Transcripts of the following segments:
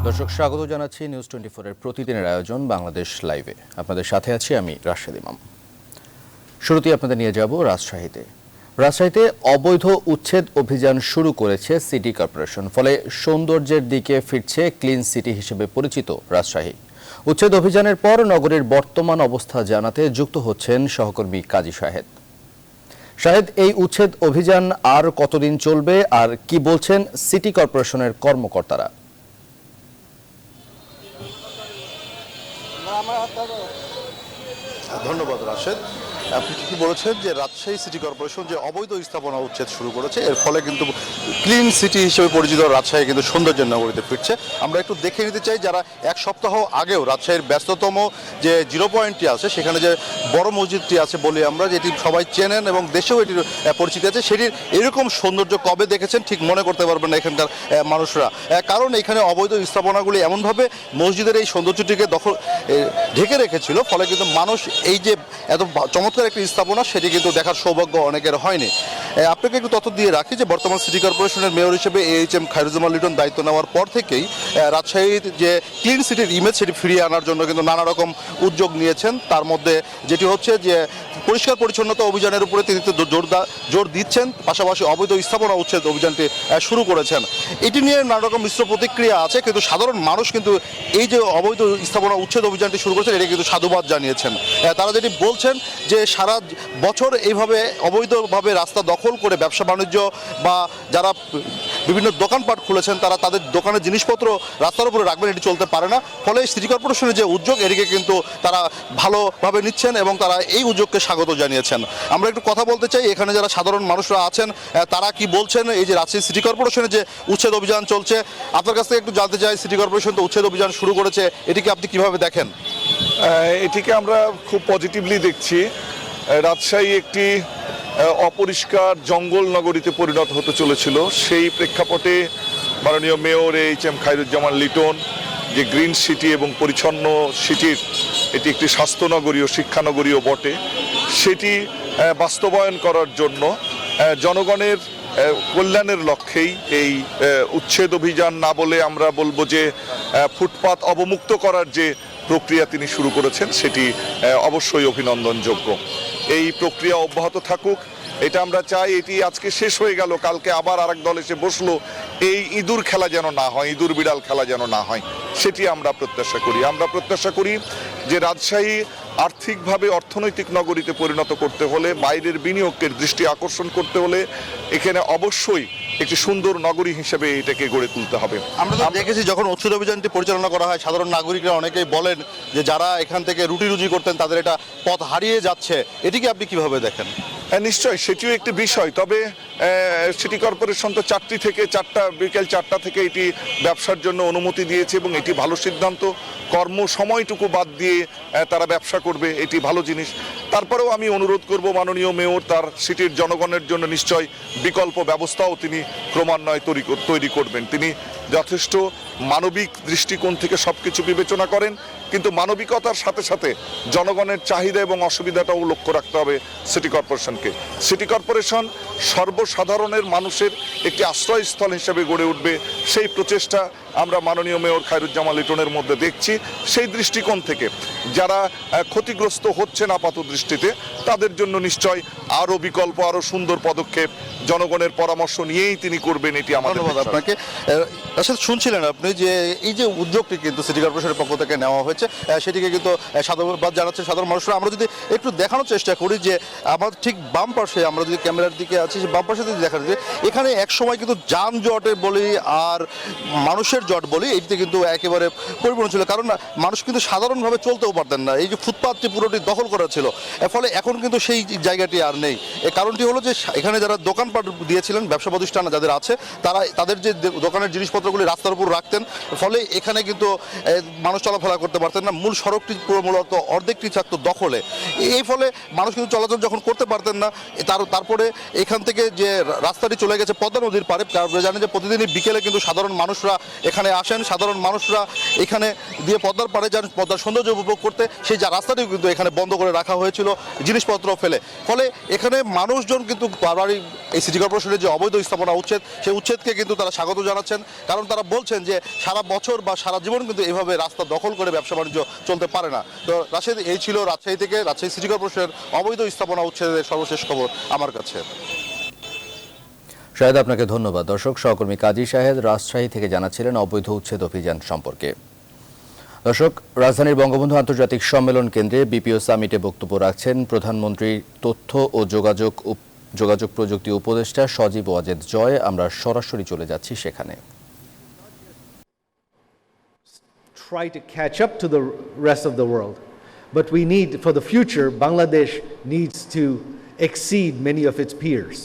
দর্শক, স্বাগত জানাচ্ছি নিউজ 24 এর প্রতিদিনের আয়োজন বাংলাদেশ লাইভে। আপনাদের সাথে আছি আমি রাশেদ ইমাম। শুরুতেই আপনাদের নিয়ে যাব রাজশাহীতে। রাজশাহীতে অবৈধ উচ্ছেদ অভিযান শুরু করেছে সিটি কর্পোরেশন, ফলে সৌন্দর্যের দিকে ফিরছে ক্লিন সিটি হিসেবে পরিচিত রাজশাহী। উচ্ছেদ অভিযানের পর নগরের বর্তমান অবস্থা জানাতে যুক্ত হচ্ছেন সহকর্মী কাজী শাহেদ। শাহেদ, এই উচ্ছেদ অভিযান আর কতদিন চলবে, আর কি বলছেন সিটি কর্পোরেশনের কর্মকর্তারা? ধন্যবাদ রাশেদ। আপনি ঠিকই বলেছেন যে রাজশাহী সিটি কর্পোরেশন যে অবৈধ স্থাপনা উচ্ছেদ শুরু করেছে, এর ফলে কিন্তু ক্লিন সিটি হিসেবে পরিচিত রাজশাহী কিন্তু সৌন্দর্যের নগরীতে ফিরছে। আমরা একটু দেখে নিতে চাই, যারা এক সপ্তাহ আগেও রাজশাহীর ব্যস্ততম যে জিরো পয়েন্টটি আছে, সেখানে যে বড় মসজিদটি আছে বলি আমরা, যেটি সবাই চেনেন এবং দেশেও এটির পরিচিতি আছে, সেটির এরকম সৌন্দর্য কবে দেখেছেন ঠিক মনে করতে পারবেন না এখানকার মানুষরা। কারণ এখানে অবৈধ স্থাপনাগুলি এমনভাবে মসজিদের এই সৌন্দর্যটিকে ঢেকে রেখেছিল, ফলে কিন্তু মানুষ এই যে এত চমৎকার একটি স্থাপনা, সেটি কিন্তু দেখার সৌভাগ্য অনেকের হয়নি। আপনাকে একটু তথ্য দিয়ে রাখি যে বর্তমান সিটি কর্পোরেশনের মেয়র হিসেবে AHM খায়রুজ্জামান লিটন দায়িত্ব নেওয়ার পর থেকেই রাজশাহীর যে ক্লিন সিটির ইমেজ, সেটি ফিরিয়ে আনার জন্য কিন্তু নানা রকম উদ্যোগ নিয়েছেন। তার মধ্যে যেটি হচ্ছে যে পরিষ্কার পরিচ্ছন্নতা অভিযানের উপরে তিনি জোর দিচ্ছেন, পাশাপাশি অবৈধ স্থাপনা উচ্ছেদ অভিযানটি শুরু করেছেন। এটি নিয়ে নানা রকম মিশ্র প্রতিক্রিয়া আছে, কিন্তু সাধারণ মানুষ কিন্তু এই যে অবৈধ স্থাপনা উচ্ছেদ অভিযানটি শুরু করেছেন, এটি কিন্তু সাধুবাদ জানিয়েছেন। তারা যেটি বলছেন যে সারা বছর এইভাবে অবৈধভাবে রাস্তা দখল করে ব্যবসা বাণিজ্য বা যারা বিভিন্ন দোকানপাট খুলেছেন, তারা তাদের দোকানের জিনিসপত্র রাস্তার উপরে রাখবেন, এটি চলতে পারে না। ফলে সিটি কর্পোরেশনের যে উদ্যোগ, এটিকে কিন্তু তারা ভালোভাবে নিচ্ছেন এবং তারা এই উদ্যোগকে স্বাগত জানিয়েছেন। আমরা একটু কথা বলতে চাই এখানে যারা সাধারণ মানুষরা আছেন, তারা কি বলছেন এই যে রাজশাহী সিটি কর্পোরেশনের যে উচ্ছেদ অভিযান চলছে। আপনার কাছ থেকে একটু জানতে চাই, সিটি কর্পোরেশন তো উচ্ছেদ অভিযান শুরু করেছে, এটিকে আপনি কিভাবে দেখেন? এটিকে আমরা খুব পজিটিভলি দেখছি। রাজশাহী একটি অপরিষ্কার জঙ্গল নগরীতে পরিণত হতে চলেছিল, সেই প্রেক্ষাপটে মাননীয় মেয়র AHM খায়রুজ্জামান লিটন যে গ্রিন সিটি এবং পরিচ্ছন্ন সিটির এটি একটি স্বাস্থ্যনগরীও শিক্ষানগরীও বটে, সেটি বাস্তবায়ন করার জন্য জনগণের কল্যাণের লক্ষ্যেই এই উচ্ছেদ অভিযান না বলে আমরা বলবো যে ফুটপাত অবমুক্ত করার যে প্রক্রিয়া তিনি শুরু করেছেন, সেটি অবশ্যই অভিনন্দনযোগ্য। এই প্রক্রিয়া অব্যাহত থাকুক, এটা আমরা চাই। এটি আজকে শেষ হয়ে গেল, কালকে আবার আরেক দল এসে বসলো, এই ইঁদুর খেলা যেন না হয়, ইঁদুর বিড়াল খেলা যেন না হয়, সেটি আমরা প্রত্যাশা করি। আমরা প্রত্যাশা করি যে রাজশাহী আর্থিকভাবে অর্থনৈতিক নগরীতে পরিণত করতে হলে, বাইরের বিনিয়োগের দৃষ্টি আকর্ষণ করতে হলে এখানে অবশ্যই একটি সুন্দর নগরী হিসেবে এটাকে গড়ে তুলতে হবে। আমরা দেখেছি যখন উচ্ছেদ অভিযানটি পরিচালনা করা হয়, সাধারণ নাগরিকরা অনেকেই বলেন যে যারা এখান থেকে রুটি রুজি করতেন তাদের এটা পথ হারিয়ে যাচ্ছে, এটিকে আপনি কিভাবে দেখেন? নিশ্চয়ই সেটিও একটি বিষয়। তবে সিটি কর্পোরেশন তো 4টি থেকে 4টা, বিকেল 4টা থেকে এটি ব্যবসার জন্য অনুমতি দিয়েছে এবং এটি ভালো সিদ্ধান্ত। কর্মসময়টুকু বাদ দিয়ে তারা ব্যবসা করবে, এটি ভালো জিনিস। তারপরেও আমি অনুরোধ করব মাননীয় মেয়র তার সিটির জনগণের জন্য নিশ্চয় বিকল্প ব্যবস্থাও তিনি ক্রমান্বয়ে তৈরি করবেন। তিনি যথেষ্ট মানবিক দৃষ্টিকোণ থেকে সব কিছু বিবেচনা করেন, কিন্তু মানবিকতার সাথে সাথে জনগণের চাহিদা এবং অসুবিধাটাও লক্ষ্য রাখতে হবে সিটি কর্পোরেশনকে। সিটি কর্পোরেশন সর্বসাধারণের মানুষের একটি আশ্রয়স্থল হিসেবে গড়ে উঠবে, সেই প্রচেষ্টা আমরা মাননীয় মেয়র খায়রুজ্জামান লিটনের মধ্যে দেখছি। সেই দৃষ্টিকোণ থেকে যারা ক্ষতিগ্রস্ত হচ্ছেন আপাত দৃষ্টিতে, তাদের জন্য নিশ্চয় আরও বিকল্প, আরও সুন্দর পদক্ষেপ জনগণের পরামর্শ নিয়েই তিনি করবেন, এটি আমাদের। ধন্যবাদ আপনাকে। আসলে শুনছিলেন আপনি যে এই যে উদ্যোগটি কিন্তু সিটি কর্পোরেশনের পক্ষ থেকে নেওয়া হয়েছে, সেটিকে কিন্তু সাধুবাদ জানাচ্ছে সাধারণ মানুষরা। আমরা যদি একটু দেখানোর চেষ্টা করি যে আমার ঠিক বাম পাশে, আমরা যদি ক্যামেরার দিকে আছি, বাম পাশে যদি দেখা যায় এখানে এক সময় কিন্তু যানজটের বলি আর মানুষের জট বলি, এটিতে কিন্তু একেবারে পরিপূর্ণ ছিল। কারণ মানুষ কিন্তু সাধারণভাবে চলতেও পারতেন না, এই যে ফুটপাথটি পুরোটি দখল করা ছিল। ফলে এখন এখন কিন্তু সেই জায়গাটি আর নেই। এর কারণটি হলো যে এখানে যারা দোকানপাট দিয়েছিলেন, ব্যবসা প্রতিষ্ঠান যাদের আছে, তারা তাদের যে দোকানের জিনিসপত্রগুলি রাস্তার উপর রাখতেন, ফলে এখানে কিন্তু মানুষ চলাফেরা করতে পারতেন না। মূল সড়কটি পুরো মূলত অর্ধেকটি থাকতো দখলে। এই ফলে মানুষ কিন্তু চলাচল যখন করতে পারতেন না, তারপরে এখান থেকে যে রাস্তাটি চলে গেছে পদ্মা নদীর পাড়ে। আপনারা জানেন যে প্রতিদিনই বিকেলে কিন্তু সাধারণ মানুষরা এখানে আসেন, সাধারণ মানুষরা এখানে দিয়ে পদ্মার পাড়ে যান পদ্মার সৌন্দর্য উপভোগ করতে। সেই যা রাস্তাটি কিন্তু এখানে বন্ধ করে রাখা হয়েছিল জিনিসপত্র ফেলে। ফলে এখানে মানুষজন কিন্তু বারবারই এই সিটি কর্পোরেশনের যে অবৈধ স্থাপনা উচ্ছেদ, সেই উচ্ছেদকে কিন্তু তারা স্বাগত জানাচ্ছেন। কারণ তারা বলছেন যে সারা বছর বা সারা জীবন কিন্তু এইভাবে রাস্তা দখল করে ব্যবসা বাণিজ্য চলতে পারে না। তো রাজশাহী, এই ছিল রাজশাহী থেকে রাজশাহী সিটি কর্পোরেশনের অবৈধ স্থাপনা উচ্ছেদের সর্বশেষ খবর আমার কাছে। শাহেদ, আপনাকে ধন্যবাদ। দর্শক, সহকর্মী কাজী শাহেদ রাজশাহী থেকে জানাচ্ছিলেন অবৈধ উচ্ছেদ অভিযান সম্পর্কে। দর্শক, রাজধানীর বঙ্গবন্ধু আন্তর্জাতিক সম্মেলন কেন্দ্রে বিপিও সামিটে বক্তব্য রাখছেন প্রধানমন্ত্রী তথ্য ও যোগাযোগ প্রযুক্তি উপদেষ্টা সজীব ওয়াজেদ জয়। আমরা সরাসরি চলে যাচ্ছি সেখানে। Try to catch up to the rest of the world, but we need, for the future, Bangladesh needs to exceed many of its peers.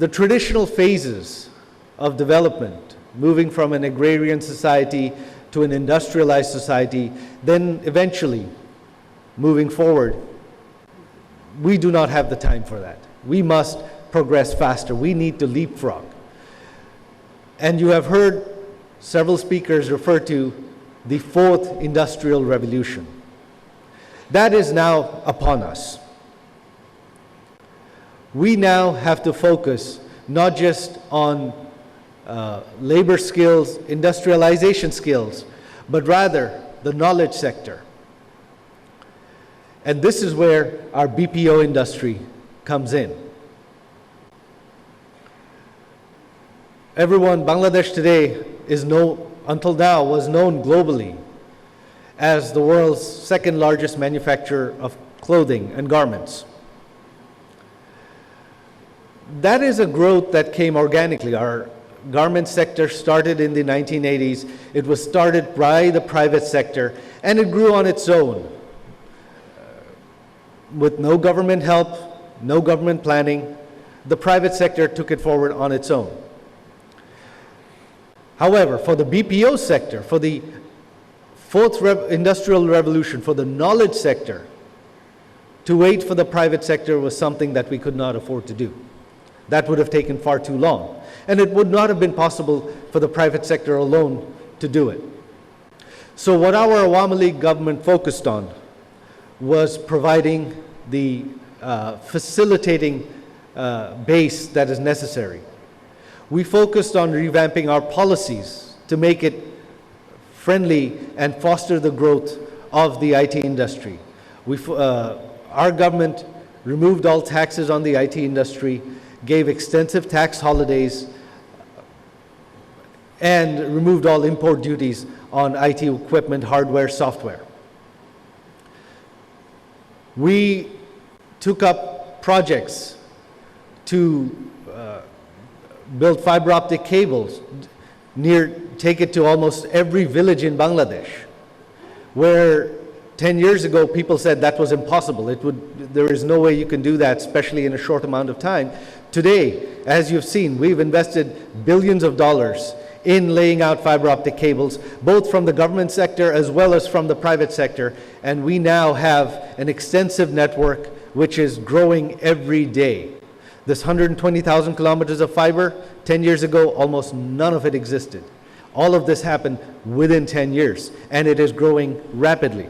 The traditional phases of development, moving from an agrarian society to an industrialized society, then eventually moving forward, we do not have the time for that. We must progress faster. We need to leapfrog. And you have heard several speakers refer to the fourth industrial revolution. That is now upon us. We now have to focus not just on labor skills, industrialization skills, but rather the knowledge sector. And this is where our BPO industry comes in. Everyone, Bangladesh today until now was known globally as the world's second largest manufacturer of clothing and garments. That is a growth that came organically. Our garment sector started in the 1980s. It was started by the private sector, and it grew on its own. With no government help, no government planning, the private sector took it forward on its own. However, for the BPO sector, for the fourth industrial revolution, for the knowledge sector, to wait for the private sector was something that we could not afford to do. That would have taken far too long. And it would not have been possible for the private sector alone to do it. So what our Awami League government focused on was providing the facilitating base that is necessary. We focused on revamping our policies to make it friendly and foster the growth of the IT industry. Our government removed all taxes on the IT industry, gave extensive tax holidays, and removed all import duties on IT equipment, hardware, software. We took up projects to build fiber optic cables, take it to almost every village in Bangladesh, where 10 years ago people said that was impossible. There is no way you can do that, especially in a short amount of time. Today, as you've seen, we've invested billions of dollars in laying out fiber optic cables, both from the government sector as well as from the private sector, and we now have an extensive network which is growing every day. This 120,000 kilometers of fiber, 10 years ago, almost none of it existed. All of this happened within 10 years, and it is growing rapidly.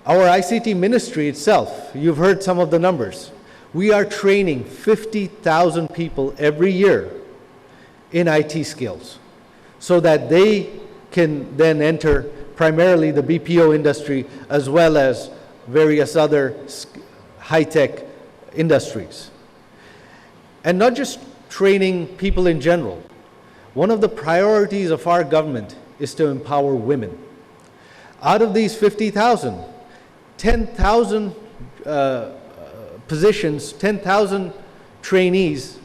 Our ICT ministry itself, you've heard some of the numbers. We are training 50,000 people every year in IT skills so that they can then enter primarily the BPO industry as well as various other high-tech industries. And not just training people in general. One of the priorities of our government is to empower women. Out of these 50,000, 10,000 positions, 10,000 trainees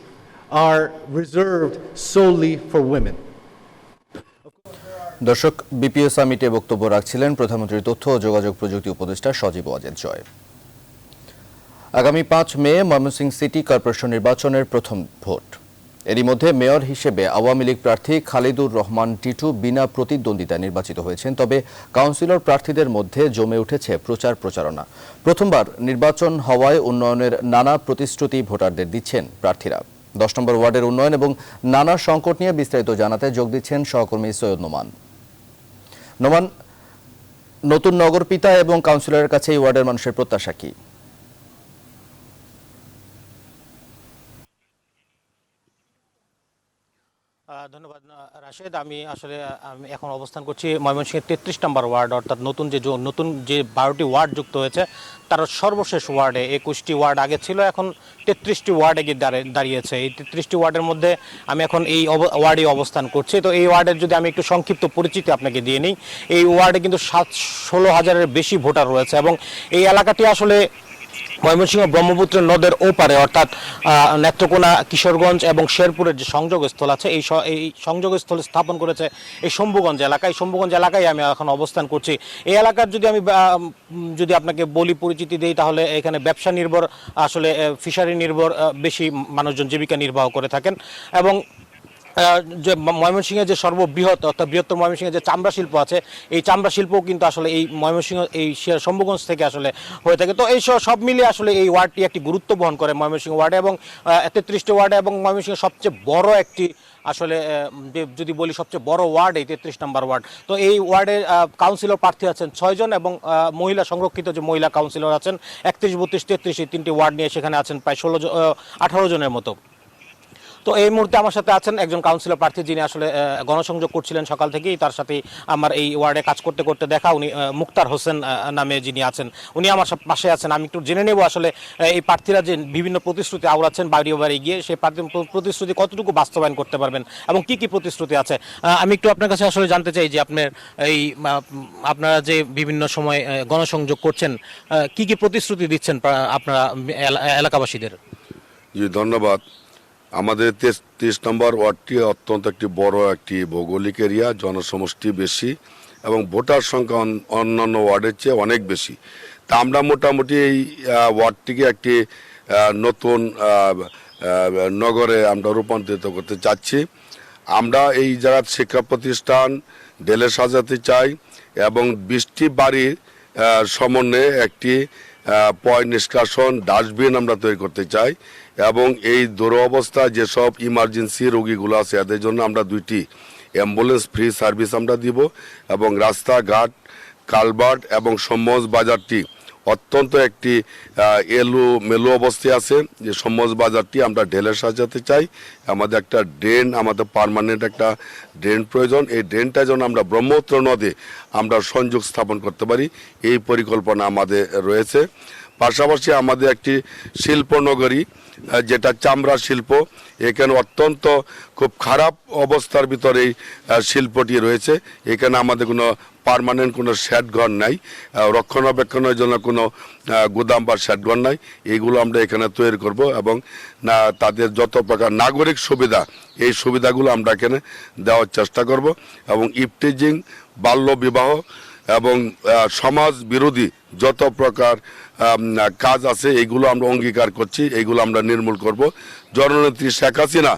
are reserved solely for women. দর্শক, BPO সামিটে বক্তব্য রাখছিলেন প্রধানমন্ত্রীর তথ্য ও যোগাযোগ প্রযুক্তি উপদেষ্টা সজীব ওয়াজেদ জয়। আগামী 5 মে Mymensingh city corporation নির্বাচনের প্রথম ভোট। এরই মধ্যে মেয়র হিসেবে আওয়ামী লীগ প্রার্থী খালিদুর রহমান টিটু বিনা প্রতিদ্বন্দ্বিতায় নির্বাচিত হয়েছেন। তবে কাউন্সিলর প্রার্থীদের মধ্যে জমে উঠেছে প্রচারণা। প্রথমবার নির্বাচন হওয়ায় উন্নয়নের নানা প্রতিশ্রুতি ভোটারদের দিচ্ছেন প্রার্থীরা। 10 নম্বর ওয়ার্ডের উন্নয়ন এবং নানা সংকট নিয়ে বিস্তারিত জানাতে যোগ দিচ্ছেন সহকর্মী সৈয়দ নোমান। নতুন নগরপিতা এবং কাউন্সিলরের কাছে এই ওয়ার্ডের মানুষের প্রত্যাশা কি? ধন্যবাদ রাশেদ। আমি এখন অবস্থান করছি ময়মনসিংহের 33 নম্বর ওয়ার্ড, অর্থাৎ নতুন যে 12টি ওয়ার্ড যুক্ত হয়েছে তার সর্বশেষ ওয়ার্ডে। 21টি ওয়ার্ড আগে ছিল, এখন 33টি ওয়ার্ডে গিয়ে দাঁড়িয়েছে। এই 33টি ওয়ার্ডের মধ্যে আমি এখন এই ওয়ার্ডে অবস্থান করছি। তো এই ওয়ার্ডের যদি আমি একটু সংক্ষিপ্ত পরিচিতি আপনাকে দিয়ে নিই, এই ওয়ার্ডে কিন্তু 16,000-এর বেশি ভোটার রয়েছে এবং এই এলাকাটি আসলে ময়মনসিংহ ব্রহ্মপুত্র নদের ওপারে, অর্থাৎ নেত্রকোনা, কিশোরগঞ্জ এবং শেরপুরের যে সংযোগস্থল আছে এই সংযোগস্থল স্থাপন করেছে এই শম্ভুগঞ্জ এলাকায়। শম্ভুগঞ্জ এলাকায় আমি এখন অবস্থান করছি। এই এলাকার যদি আপনাকে বলি, পরিচিতি দিই, তাহলে এখানে ব্যবসা নির্ভর, আসলে ফিশারি নির্ভর বেশি মানুষজন জীবিকা নির্বাহ করে থাকেন। এবং যে ময়মনসিংহের যে সর্ববৃহৎ অর্থাৎ বৃহত্তর ময়মনসিংহের যে চামড়া শিল্প আছে, এই চামড়া শিল্পও কিন্তু আসলে এই ময়মনসিংহ এই শম্ভুগঞ্জ থেকে আসলে হয়ে থাকে। তো এই সব মিলিয়ে আসলে এই ওয়ার্ডটি একটি গুরুত্ব বহন করে ময়মনসিংহ ওয়ার্ডে এবং 33টি ওয়ার্ডে, এবং ময়মনসিংহের সবচেয়ে বড় একটি, আসলে যদি বলি সবচেয়ে বড় ওয়ার্ড এই 33 নম্বর ওয়ার্ড। তো এই ওয়ার্ডের কাউন্সিলর প্রার্থী আছেন 6 জন এবং মহিলা সংরক্ষিত যে মহিলা কাউন্সিলর আছেন 31, 32, 33 এই 3টি ওয়ার্ড নিয়ে সেখানে আছেন প্রায় 18 জনের মতো। তো এই মুহূর্তে আমার সাথে আছেন একজন কাউন্সিলর প্রার্থী, যিনি আসলে গণসংযোগ করছিলেন সকাল থেকেই। তার সাথে আমার এই ওয়ার্ডে কাজ করতে করতে দেখা, উনি মুক্তার হোসেন নামে যিনি আছেন, উনি আমার পাশে আছেন। আমি একটু জেনে নেব আসলে এই প্রার্থীরা যে বিভিন্ন প্রতিশ্রুতি আওড়াচ্ছেন বাড়ি বাড়ি গিয়ে, সেই প্রতিশ্রুতি কতটুকু বাস্তবায়ন করতে পারবেন এবং কি কি প্রতিশ্রুতি আছে। আমি একটু আপনার কাছে আসলে জানতে চাই যে আপনারা যে বিভিন্ন সময় গণসংযোগ করছেন, কি কি প্রতিশ্রুতি দিচ্ছেন আপনারা এলাকাবাসীদের? জি, ধন্যবাদ। আমাদের 33 নম্বর ওয়ার্ডটি অত্যন্ত একটি বড় একটি ভৌগোলিক এরিয়া, জনসমষ্টি বেশি এবং ভোটার সংখ্যা অন্যান্য ওয়ার্ডের চেয়ে অনেক বেশি। তা আমরা মোটামুটি এই ওয়ার্ডটিকে একটি নতুন নগরে আমরা রূপান্তরিত করতে চাচ্ছি। আমরা এই জায়গার শিক্ষা প্রতিষ্ঠান ঢেলে সাজাতে চাই এবং 20টি বাড়ির সমন্বয়ে একটি পয় নিষ্কাশন ডাস্টবিন আমরা তৈরি করতে চাই এবং এই দুরবস্থা যেসব ইমার্জেন্সি রোগীগুলো আছে এদের জন্য আমরা 2টি অ্যাম্বুলেন্স ফ্রি সার্ভিস আমরা দিব এবং রাস্তাঘাট, কালভার্ট এবং সম্মজ বাজারটি অত্যন্ত একটি মেলু অবস্থায় আছে। যে সম্মজ বাজারটি আমরা ঢেলে সাজাতে চাই। আমাদের একটা ড্রেন, আমাদের পার্মানেন্ট একটা ড্রেন প্রয়োজন। এই ড্রেনটা যেন আমরা ব্রহ্মপুত্র নদে আমরা সংযোগ স্থাপন করতে পারি, এই পরিকল্পনা আমাদের রয়েছে। পাশাপাশি আমাদের একটি শিল্পনগরী, যেটা চামড়া শিল্প, এখানে অত্যন্ত খুব খারাপ অবস্থার ভিতরে এই শিল্পটি রয়েছে। এখানে আমাদের কোনো পার্মানেন্ট কোনো শেড ঘর নাই, রক্ষণাবেক্ষণের জন্য কোনো গুদাম বা শেড ঘর নাই। এইগুলো আমরা এখানে তৈরি করব এবং তাদের যত প্রকার নাগরিক সুবিধা, এই সুবিধাগুলো আমরা এখানে দেওয়ার চেষ্টা করব এবং ইফটিজিং, বাল্য বিবাহ এবং সমাজ বিরোধী যত প্রকার কাজ আছে এইগুলো আমরা অঙ্গীকার করছি, এইগুলো আমরা নির্মূল করব। জননেত্রী শেখ হাসিনা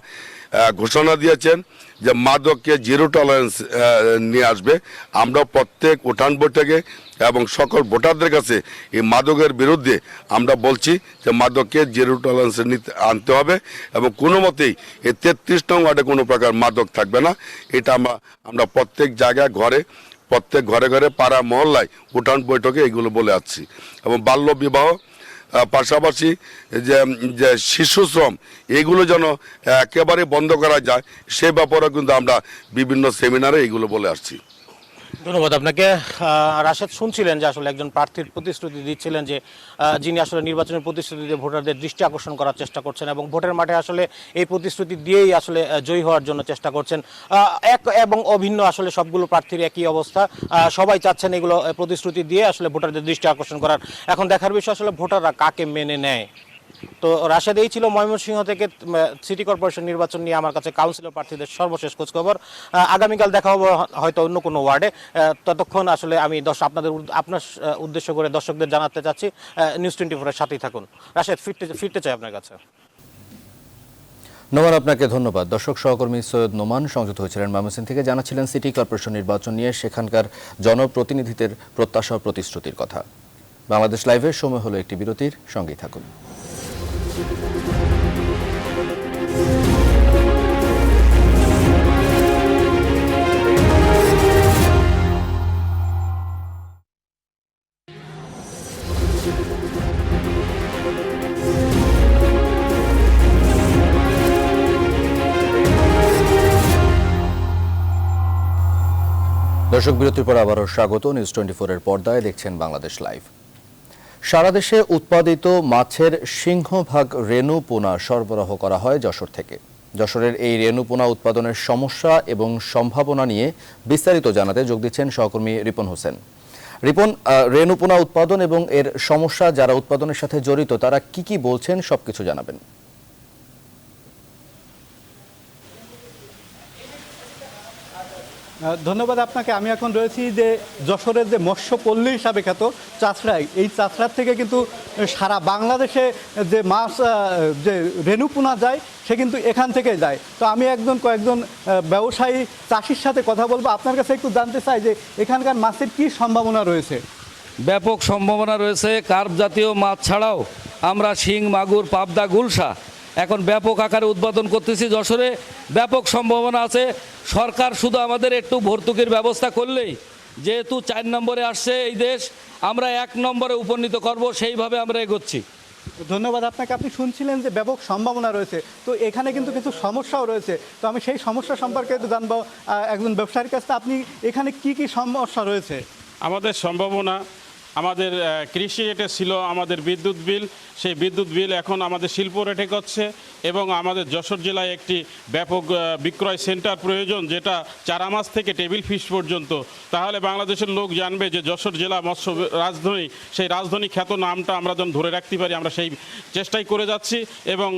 ঘোষণা দিয়েছেন যে মাদককে জিরো টলারেন্স নিয়ে আসবে। আমরা প্রত্যেক উঠান বৈঠকে এবং সকল ভোটারদের কাছে এই মাদকের বিরুদ্ধে আমরা বলছি যে মাদককে জিরো টলারেন্স আনতে হবে এবং কোনো মতেই এই 33 নং ওয়ার্ডে কোনো প্রকার মাদক থাকবে না। এটা আমরা প্রত্যেক জায়গায় প্রত্যেক ঘরে ঘরে, পাড়া মহল্লায়, উঠান বৈঠকে এগুলো বলে আসছি। এবং বাল্য বিবাহ, পাশাপাশি যে শিশু শ্রম, এগুলো যেন একেবারে বন্ধ করা যায় সে ব্যাপারে কিন্তু আমরা বিভিন্ন সেমিনারে এগুলো বলে আসছি। ধন্যবাদ আপনাকে। রাশেদ, শুনছিলেন যে আসলে একজন প্রার্থীর প্রতিশ্রুতি দিচ্ছিলেন যে যিনি আসলে নির্বাচনের প্রতিশ্রুতি দিয়ে ভোটারদের দৃষ্টি আকর্ষণ করার চেষ্টা করছেন এবং ভোটের মাঠে আসলে এই প্রতিশ্রুতি দিয়েই আসলে জয়ী হওয়ার জন্য চেষ্টা করছেন। এক এবং অভিন্ন আসলে সবগুলো প্রার্থীর একই অবস্থা, সবাই চাচ্ছেন এগুলো প্রতিশ্রুতি দিয়ে আসলে ভোটারদের দৃষ্টি আকর্ষণ করার। এখন দেখার বিষয় আসলে ভোটাররা কাকে মেনে নেয়। তো রাশেদ, এই ছিল ময়মনসিংহ থেকে সিটি কর্পোরেশন নির্বাচন নিয়ে আমার কাছে কাউন্সিলর প্রার্থীদের সর্বশেষ খোঁজখবর। আগামীকাল দেখা হবে হয়তো অন্য কোনো ওয়ার্ডে। ততক্ষণ আসলে আমি আপনার উদ্দেশ্য করে দর্শকদের জানাতে চাচ্ছি, নিউজ 24-এর সাথেই থাকুন। রাশেদ, ফিরতে চাই আপনার কাছে। নোমান, আপনাকে ধন্যবাদ। দর্শক সহকর্মী সৈয়দ নোমান সংযুক্ত হয়েছিলেন ময়মনসিংহ থেকে, জানাচ্ছিলেন সিটি কর্পোরেশন নির্বাচন নিয়ে সেখানকার জনপ্রতিনিধিদের প্রত্যাশা ও প্রতিশ্রুতির কথা। বাংলাদেশ লাইভের সময় হলো একটি বিরতির, সঙ্গেই থাকুন। দর্শক, বিরতির পর আবারও স্বাগত। নিউজ 24-এর পর্দায় দেখছেন বাংলাদেশ লাইভ। সারা দেশে উৎপাদিত মাছের সিংহভাগ রেণু পোনা সরবরাহ করা হয় যশোর থেকে। যশোরের এই রেণু পোনা উৎপাদনের সমস্যা এবং সম্ভাবনা নিয়ে বিস্তারিত জানাতে যোগ দিচ্ছেন সহকর্মী রিপন হোসেন। রিপন, রেণু পোনা উৎপাদন এবং এর সমস্যা, যারা উৎপাদনের সাথে জড়িত তারা কি বলছেন, সবকিছু জানাবেন। ধন্যবাদ আপনাকে। আমি এখন রয়েছি যে যশোরের যে মৎস্যপল্লী হিসাবে খ্যাত চাষড়াই, এই চাষড়ার থেকে কিন্তু সারা বাংলাদেশে যে মাছ, যে রেণুপোনা যায়, সে কিন্তু এখান থেকে যায়। তো আমি কয়েকজন ব্যবসায়ী চাষির সাথে কথা বলবো। আপনার কাছে একটু জানতে চাই যে এখানকার মাছের কি সম্ভাবনা রয়েছে? ব্যাপক সম্ভাবনা রয়েছে। কার্প জাতীয় মাছ ছাড়াও আমরা শিং, মাগুর, পাবদা, গুলশা এখন ব্যাপক আকারে উৎপাদন করতেছি। যশোরে ব্যাপক সম্ভাবনা আছে। সরকার শুধু আমাদের একটু ভর্তুকির ব্যবস্থা করলেই, যেহেতু 4 নম্বরে আসছে এই দেশ, আমরা 1 নম্বরে উপনীত করব, সেইভাবে আমরা এগোচ্ছি। ধন্যবাদ আপনাকে। আপনি শুনছিলেন যে ব্যাপক সম্ভাবনা রয়েছে, তো এখানে কিন্তু কিছু সমস্যাও রয়েছে। তো আমি সেই সমস্যা সম্পর্কে একটু জানবো একজন ব্যবসায়ীর কাছে। আপনি এখানে কি সমস্যা রয়েছে? আমাদের সম্ভাবনা, আমাদের কৃষি রেটে ছিল আমাদের বিদ্যুৎ বিল, সেই বিদ্যুৎ বিল এখন আমাদের শিল্প রেটে করছে। এবং আমাদের যশোর জেলায় একটি ব্যাপক বিক্রয় সেন্টার প্রয়োজন, যেটা চারা মাছ থেকে টেবিল ফিশ পর্যন্ত। তাহলে বাংলাদেশের লোক জানবে যে যশোর জেলা মৎস্য রাজধানী, সেই রাজধানী খ্যাত নামটা আমরা যেন ধরে রাখতে পারি, আমরা সেই চেষ্টাই করে যাচ্ছি। এবং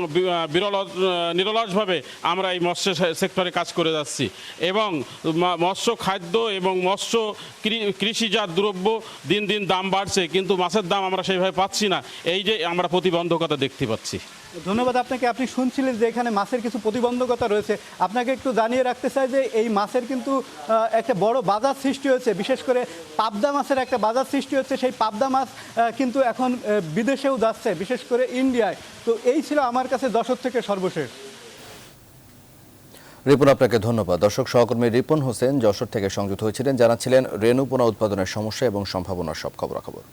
নিরলসভাবে আমরা এই মৎস্য সেক্টরে কাজ করে যাচ্ছি। এবং মৎস্য খাদ্য এবং মৎস্য কৃষিজাত দ্রব্য দিন দিন দাম বাড়ছে, কিন্তু মাছের দাম আমরা সেইভাবে পাচ্ছি না। এই যে আমরা প্রতিবন্ধকতা দেখতে পাচ্ছি। ধন্যবাদ আপনাকে। আপনি শুনছিলেন যে এখানে মাছের কিছু প্রতিবন্ধকতা রয়েছে। আপনাকে একটু জানিয়ে রাখতে চাই যে এই মাছের কিন্তু একটা বড় বাজার সৃষ্টি হয়েছে, বিশেষ করে পাবদা মাছের একটা বাজার সৃষ্টি হচ্ছে। সেই পাবদা মাছ কিন্তু এখন বিদেশেও যাচ্ছে, বিশেষ করে ইন্ডিয়ায়। তো এই ছিল আমার কাছে যশোর থেকে সর্বশেষ। রিপন, আপনাকে ধন্যবাদ। দর্শক সহকর্মী রিপন হোসেন যশোর থেকে সংযুক্ত হয়েছিলেন, জানাচ্ছিলেন রেণু পোনা উৎপাদনের সমস্যা এবং সম্ভাবনার সব খবরাখবর।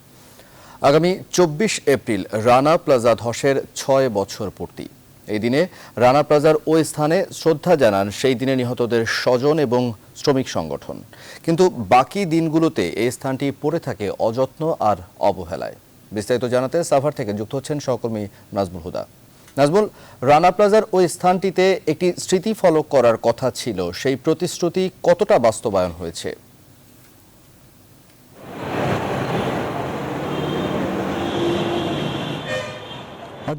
আগামী 24 এপ্রিল রানা প্লাজা ধসের 6 বছর পূর্তি। এই দিনে রানা প্লাজার ওই স্থানে শ্রদ্ধা জানান সেই দিনে নিহতদের স্বজন এবং শ্রমিক সংগঠন। কিন্তু বাকি দিনগুলোতে এই স্থানটি পড়ে থাকে অযত্ন আর অবহেলায়। বিস্তারিত জানাতে সাভার থেকে যুক্ত হচ্ছেন সহকর্মী নাজমুল হুদা। নাজমুল, রানা প্লাজার ওই স্থানটিতে একটি স্মৃতি ফলক করার কথা ছিল, সেই প্রতিশ্রুতি কতটা বাস্তবায়ন হয়েছে?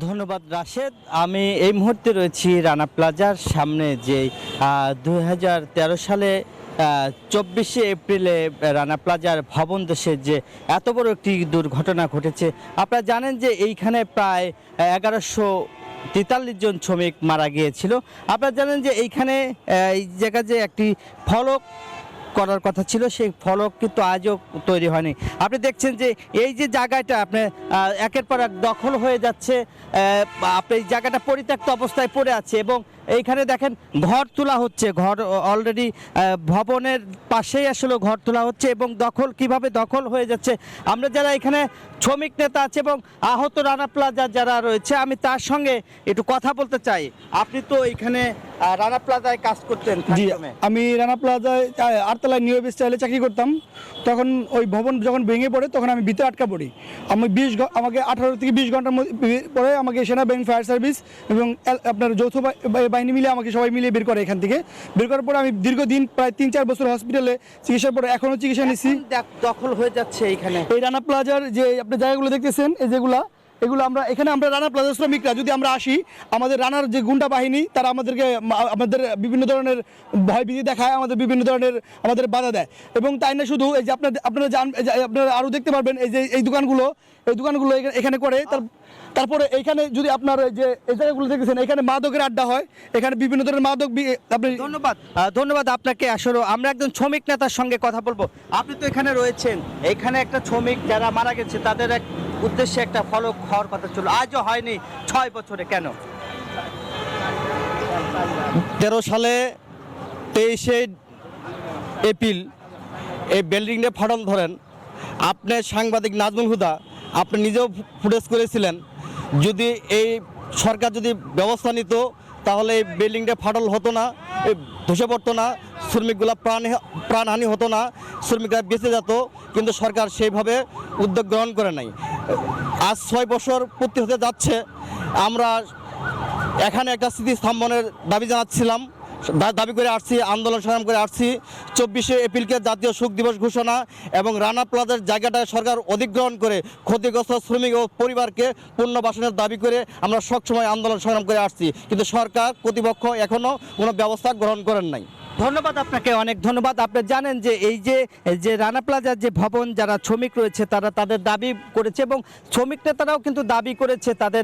ধন্যবাদ রাশেদ। আমি এই মুহূর্তে রয়েছি রানা প্লাজার সামনে, যে 2013 সালে 24 এপ্রিলে রানা প্লাজার ভবন ধসের যে এত বড় একটি দুর্ঘটনা ঘটেছে। আপনারা জানেন যে এইখানে প্রায় 1143 জন শ্রমিক মারা গিয়েছিল। আপনারা জানেন যে এইখানে এই জায়গায় যে একটি ফলক করার কথা ছিল, সেই ফলক কিন্তু আজও তৈরি হয়নি। আপনি দেখছেন যে এই যে জায়গাটা আপনি একের পর এক দখল হয়ে যাচ্ছে, আপনি এই জায়গাটা পরিত্যক্ত অবস্থায় পড়ে আছে এবং এইখানে দেখেন ঘর তোলা হচ্ছে। ঘর অলরেডি ভবনের পাশেই আসলে ঘর তোলা হচ্ছে এবং কিভাবে দখল হয়ে যাচ্ছে। আমরা যারা এখানে শ্রমিক নেতা আছে এবং আহত রানা প্লাজার যারা রয়েছে, আমি তার সঙ্গে একটু কথা বলতে চাই। আপনি তো এখানে রানা প্লাজায় কাজ করতেন? জি, আমি রানা প্লাজায় 8 তলায় নিউ স্টাইলে চাকরি করতাম। তখন ওই ভবন যখন ভেঙে পড়ে তখন আমি ভিতরে আটকা পড়ি। আমাকে 18 থেকে 20 ঘন্টার পরে আমাকে সেনাবাহিনী, ফায়ার সার্ভিস এবং আপনার যৌথ বাহিনী মিলে আমাকে সবাই মিলিয়ে বের করে। এখান থেকে বের করার পরে আমি দীর্ঘদিন প্রায় 3-4 বছর হসপিটালে চিকিৎসার পরে এখনও চিকিৎসা নিচ্ছি। দখল হয়ে যাচ্ছে এইখানে এই রানা প্লাজার যে আপনি জায়গাগুলো দেখতেছেন, এই যেগুলা এগুলো আমরা এখানে আমরা রানা প্লাজা শ্রমিকরা যদি আমরা আসি, আমাদের রানার যে গুন্ডা বাহিনী তারা আমাদেরকে আমাদের বিভিন্ন ধরনের ভয়ভীতি দেখায়, আমাদের বিভিন্ন ধরনের আমাদের বাধা দেয়। এবং তাই না শুধু এই যে আপনারা আপনারা আরও দেখতে পারবেন এই যে এই দুকানগুলো এখানে করে। তারপরে এইখানে যদি আপনার যে এই জায়গাগুলো দেখেছেন, এখানে মাদকের আড্ডা হয়, এখানে বিভিন্ন ধরনের মাদক আপনি ধন্যবাদ আপনাকে। আসলে আমরা একজন শ্রমিক নেতার সঙ্গে কথা বলবো। আপনি তো এখানে রয়েছেন, এখানে একটা শ্রমিক যারা মারা গেছে তাদের এক উদ্দেশ্যে একটা ফলক হওয়ার কথা ছিল, আজও হয়নি 6 বছরে, কেন? 13 সালে 23শে এপ্রিল এই বিল্ডিংয়ে ফাটল ধরেন। আপনি সাংবাদিক নাজমুল হুদা, আপনি নিজেও ফুটেজ করেছিলেন। যদি এই সরকার যদি ব্যবস্থা নিত তাহলে এই বিল্ডিংটা ফাটল হতো না, ধসে পড়তো না, শ্রমিকগুলা প্রাণহানি হতো না, শ্রমিকরা বেঁচে যেত। কিন্তু সরকার সেইভাবে উদ্যোগ গ্রহণ করে নাই। আজ 6 বছর পূর্তি হতে যাচ্ছে। আমরা এখানে একটা স্মৃতিস্তম্ভনের দাবি জানাচ্ছিলাম, দাবি করে আসছি, আন্দোলন সংগ্রাম করে আসছি। 24শে এপ্রিলকে জাতীয় শোক দিবস ঘোষণা এবং রানা প্লাজার জায়গাটায় সরকার অধিগ্রহণ করে ক্ষতিগ্রস্ত শ্রমিক ও পরিবারকে পুনর্বাসনের দাবি করে আমরা সবসময় আন্দোলন সংগ্রাম করে আসছি। কিন্তু সরকার কর্তৃপক্ষ এখনও কোনো ব্যবস্থা গ্রহণ করেন নাই। ধন্যবাদ আপনাকে, অনেক ধন্যবাদ। আপনি জানেন যে এই যে রানা প্লাজার যে ভবন, যারা শ্রমিক রয়েছে তারা তাদের দাবি করেছে এবং শ্রমিক নেতারাও কিন্তু দাবি করেছে, তাদের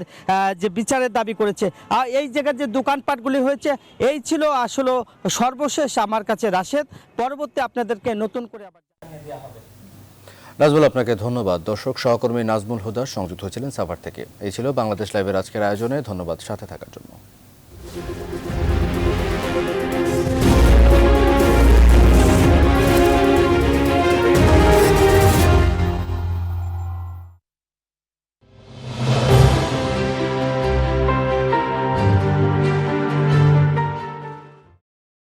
যে বিচারের দাবি করেছে। আর এই জায়গার যে দোকানপাটগুলি হয়েছে, এই ছিল আসলে সর্বশেষ আমার কাছে রাশেদ। পরবর্তী আপনাদেরকে নতুন করে আবার জানিয়ে দেওয়া হবে। নাজমুল, আপনাকে ধন্যবাদ। দর্শক সহকর্মী নাজমুল হুদা সংযুক্ত হয়েছিলেন সাভার থেকে। এই ছিল বাংলাদেশ লাইভের আজকের আয়োজনে। ধন্যবাদ সাথে থাকার জন্য।